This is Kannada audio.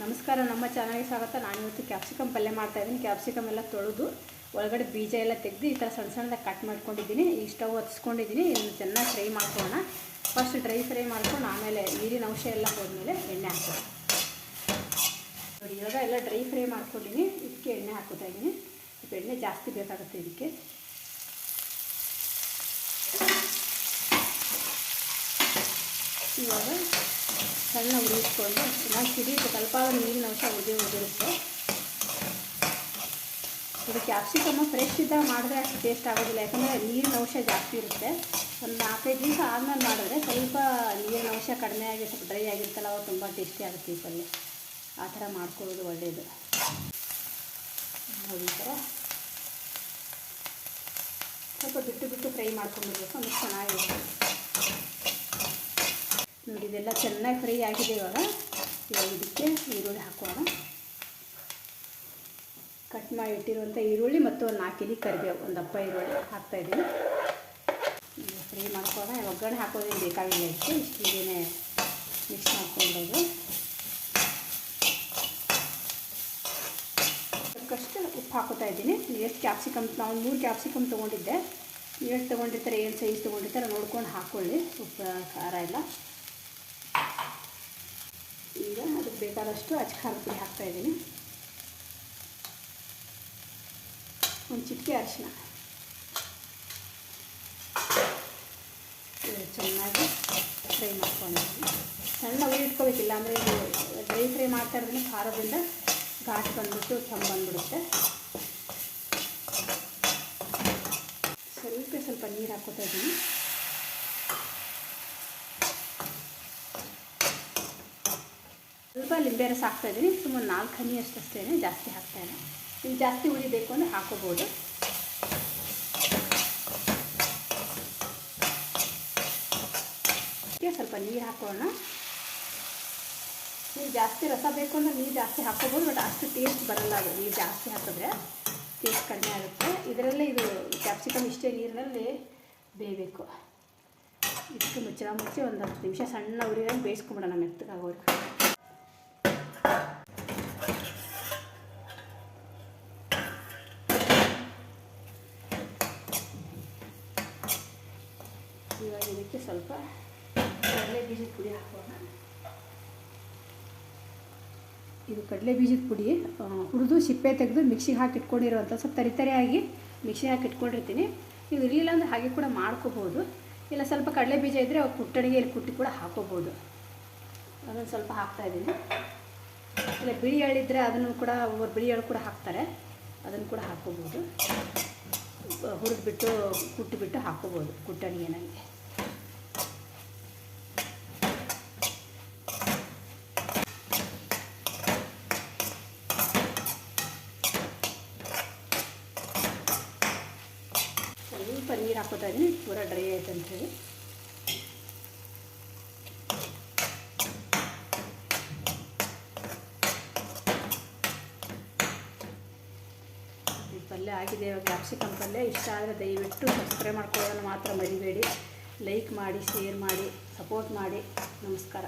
ನಮಸ್ಕಾರ, ನಮ್ಮ ಚಾನಲ್ಗೆ ಸ್ವಾಗತ. ನಾನು ಇವತ್ತು ಕ್ಯಾಪ್ಸಿಕಮ್ ಪಲ್ಯ ಮಾಡ್ತಾಯಿದ್ದೀನಿ. ಕ್ಯಾಪ್ಸಿಕಮ್ ಎಲ್ಲ ತೊಳೆದು ಒಳಗಡೆ ಬೀಜ ಎಲ್ಲ ತೆಗೆದು ಈ ಥರ ಸಣ್ಣ ಸಣ್ಣದಾಗಿ ಕಟ್ ಮಾಡ್ಕೊಂಡಿದ್ದೀನಿ. ಈ ಸ್ಟವ್ ಹಚ್ಕೊಂಡಿದ್ದೀನಿ. ಇದನ್ನು ಚೆನ್ನಾಗಿ ಫ್ರೈ ಮಾಡ್ಕೊಳ್ಳೋಣ. ಫಸ್ಟ್ ಡ್ರೈ ಫ್ರೈ ಮಾಡ್ಕೊಂಡು ಆಮೇಲೆ ನೀರಿನ ಅಂಶ ಎಲ್ಲ ಹೋದ್ಮೇಲೆ ಎಣ್ಣೆ ಹಾಕೋಣ. ನೋಡಿ, ಇವಾಗ ಎಲ್ಲ ಡ್ರೈ ಫ್ರೈ ಮಾಡ್ಕೊಂಡಿದ್ದೀನಿ. ಇದಕ್ಕೆ ಎಣ್ಣೆ ಹಾಕೋತಾ ಇದ್ದೀನಿ. ಎಣ್ಣೆ ಜಾಸ್ತಿ ಬೇಕಾಗುತ್ತೆ ಇದಕ್ಕೆ. ಇವಾಗ ಸಣ್ಣ ಉರಿಸ್ಕೊಂಡು ಚೆನ್ನಾಗಿ ಸಿಡಿಯುತ್ತೆ. ಸ್ವಲ್ಪ ನೀರಿನ ಅಂಶ ಉದಿರುತ್ತೆ. ಇದು ಕ್ಯಾಪ್ಸಿಕಮ್ ಫ್ರೆಶ್ ಇದ್ದಾಗ ಮಾಡಿದ್ರೆ ಅಷ್ಟು ಟೇಸ್ಟ್ ಆಗೋದಿಲ್ಲ, ಯಾಕಂದರೆ ನೀರಿನ ಅಂಶ ಜಾಸ್ತಿ ಇರುತ್ತೆ. ಒಂದು 4-5 ದಿವಸ ಆದ್ಮೇಲೆ ಮಾಡಿದ್ರೆ ಸ್ವಲ್ಪ ನೀರಿನ ಅಂಶ ಕಡಿಮೆ ಆಗಿ ಸ್ವಲ್ಪ ಡ್ರೈ ಆಗಿರುತ್ತಲ್ಲ, ಅವಾಗ ತುಂಬ ಟೇಸ್ಟಿ ಆಗುತ್ತೆ ಈ ಪಲ್ಯ. ಆ ಥರ ಮಾಡ್ಕೊಳ್ಳೋದು ಒಳ್ಳೆಯದು. ನೋಡಿ, ಈ ಥರ ಸ್ವಲ್ಪ ಬಿಟ್ಟು ಫ್ರೈ ಮಾಡ್ಕೊಂಡ್ಬಿಡ್ಬೇಕು, ಅಂದ್ರೆ ಚೆನ್ನಾಗಿರುತ್ತೆ. ನೋಡಿ, ಇದೆಲ್ಲ ಚೆನ್ನಾಗಿ ಫ್ರೈ ಆಗಿದೆ. ಇವಾಗ ಇದಕ್ಕೆ ಈರುಳ್ಳಿ ಹಾಕೋಣ. ಕಟ್ ಮಾಡಿ ಇಟ್ಟಿರುವಂಥ ಈರುಳ್ಳಿ ಮತ್ತು ಒಂದು 4 ಎಲೆ ಕರಿಬೇವು, ಒಂದು ದಪ್ಪ ಈರುಳ್ಳಿ ಹಾಕ್ತಾಯಿದ್ದೀನಿ. ಫ್ರೈ ಮಾಡ್ಕೋಣ. ಒಗ್ಗರಣೆ ಹಾಕೋದೇನು ಬೇಕಾಗಿಲ್ಲ. ಇದಕ್ಕೆ ಇಷ್ಟೇ ಮಿಕ್ಸ್ ಮಾಡ್ಕೊಂಡೋದು. ಅದಕ್ಕಷ್ಟು ಉಪ್ಪು ಹಾಕೋತಾ ಇದ್ದೀನಿ. ಎಷ್ಟು ಕ್ಯಾಪ್ಸಿಕಮ್, ನಾವು 3 ಕ್ಯಾಪ್ಸಿಕಮ್ ತೊಗೊಂಡಿದ್ದೆ. ಎಷ್ಟು ತೊಗೊಂಡಿರ್ತಾರೆ, ಏನು ಸೈಜ್ ತೊಗೊಂಡಿರ್ತಾರೆ ನೋಡ್ಕೊಂಡು ಹಾಕ್ಕೊಳ್ಳಿ ಉಪ್ಪು ಖಾರ ಎಲ್ಲ. ಈಗ ಅದಕ್ಕೆ ಬೇಕಾದಷ್ಟು ಖಾರದ ಪುಡಿ ಹಾಕ್ತಾಯಿದ್ದೀನಿ. ಒಂದು ಚಿಟಿಕೆ ಅರಿಶಿನ. ಚೆನ್ನಾಗಿ ಫ್ರೈ ಮಾಡ್ಕೊಂಡಿದ್ದೀನಿ. ಸಣ್ಣ ಉರಿ ಇಟ್ಕೋಬೇಕಿಲ್ಲ, ಅಂದರೆ ಇದು ಡ್ರೈ ಫ್ರೈ ಮಾಡ್ತಾ ಇರೋದ್ರಿಂದ ಖಾರದಿಂದ ಘಾಟ್ ಬಂದುಬಿಟ್ಟು ಬಂದುಬಿಡುತ್ತೆ. ಸ್ವಲ್ಪ ನೀರು ಹಾಕೋತಾ ಇದ್ದೀನಿ. ಸ್ವಲ್ಪ ಲಿಂಬೆ ರಸ ಹಾಕ್ತಾಯಿದ್ದೀನಿ. ಸುಮ್ಮನೆ 4 ಹನಿ ಅಷ್ಟೇ, ಜಾಸ್ತಿ ಹಾಕ್ತಾಯಿಲ್ಲ. ನೀವು ಜಾಸ್ತಿ ಉಳಿಬೇಕು ಅಂದರೆ ಹಾಕೋಬೋದು. ಸ್ವಲ್ಪ ನೀರು ಹಾಕೋಣ. ನೀವು ಜಾಸ್ತಿ ರಸ ಬೇಕು ಅಂದರೆ ನೀರು ಜಾಸ್ತಿ ಹಾಕೋಬೋದು, ಬಟ್ ಅಷ್ಟು ಟೇಸ್ಟ್ ಬರೋಲ್ಲ. ಅದು ನೀರು ಜಾಸ್ತಿ ಹಾಕಿದ್ರೆ ಟೇಸ್ಟ್ ಕಡಿಮೆ ಆಗುತ್ತೆ. ಇದರಲ್ಲೇ ಇದು ಕ್ಯಾಪ್ಸಿಕಮ್ ಇಷ್ಟೇ ನೀರಿನಲ್ಲಿ ಬೇಯಬೇಕು. ಇದಕ್ಕೆ ಮುಚ್ಚಿ ಒಂದು 10 ನಿಮಿಷ ಸಣ್ಣ ಉರಿಯಲ್ಲಿ ಬೇಯಿಸ್ಕೊಂಬಿಡೋಣ, ಮೆತ್ತಗಾಗೋದು. ಇವಾಗ ಇದಕ್ಕೆ ಸ್ವಲ್ಪ ಕಡಲೆ ಬೀಜದ ಪುಡಿ ಹಾಕೋಣ. ಇದು ಕಡಲೆ ಬೀಜದ ಪುಡಿ ಹುರಿದು ಸಿಪ್ಪೆ ತೆಗೆದು ಮಿಕ್ಸಿಗೆ ಹಾಕಿ ಇಟ್ಕೊಂಡಿರುವಂಥ, ಸ್ವಲ್ಪ ತರಿತರಿಯಾಗಿ ಮಿಕ್ಸಿಗೆ ಹಾಕಿ ಇಟ್ಕೊಂಡಿರ್ತೀನಿ. ನೀವು ಇರಲಿಲ್ಲ ಅಂದರೆ ಹಾಗೆ ಕೂಡ ಮಾಡ್ಕೋಬೋದು. ಇಲ್ಲ ಸ್ವಲ್ಪ ಕಡಲೆ ಬೀಜ ಇದ್ದರೆ ಅವು ಕುಟ್ಟಣಿಗೆಯಲ್ಲಿ ಕುಟ್ಟಿ ಕೂಡ ಹಾಕೋಬೋದು. ಅದನ್ನು ಸ್ವಲ್ಪ ಹಾಕ್ತಾಯಿದ್ದೀನಿ. ಇಲ್ಲ ಬಿಳಿ ಎಳ್ಳಿದ್ರೆ ಅದನ್ನು ಕೂಡ ಒಬ್ಬರು ಬಿಳಿ ಎಳ್ಳು ಕೂಡ ಹಾಕ್ತಾರೆ, ಅದನ್ನು ಕೂಡ ಹಾಕೋಬೋದು. ಹುರಿದ್ಬಿಟ್ಟು ಕುಟ್ಟಿಬಿಟ್ಟು ಹಾಕೋಬೋದು ಕುಟ್ಟಣಿಗೆನಲ್ಲಿ. ಸ್ವಲ್ಪ ನೀರು ಹಾಕೋತಾ ಇದ್ದೀನಿ, ಪೂರ ಡ್ರೈ ಆಯ್ತು ಅಂಥೇಳಿ. ಈ ಪಲ್ಯ ಆಗಿದೆ. ಇವಾಗ ಕ್ಯಾಪ್ಸಿಕಮ್ ಪಲ್ಯ ಇಷ್ಟ ಆದರೆ ದಯವಿಟ್ಟು ಸಬ್ಸ್ಕ್ರೈಬ್ ಮಾಡ್ಕೊಳ್ಳೋದನ್ನು ಮಾತ್ರ ಮರಿಬೇಡಿ. ಲೈಕ್ ಮಾಡಿ, ಶೇರ್ ಮಾಡಿ, ಸಪೋರ್ಟ್ ಮಾಡಿ. ನಮಸ್ಕಾರ.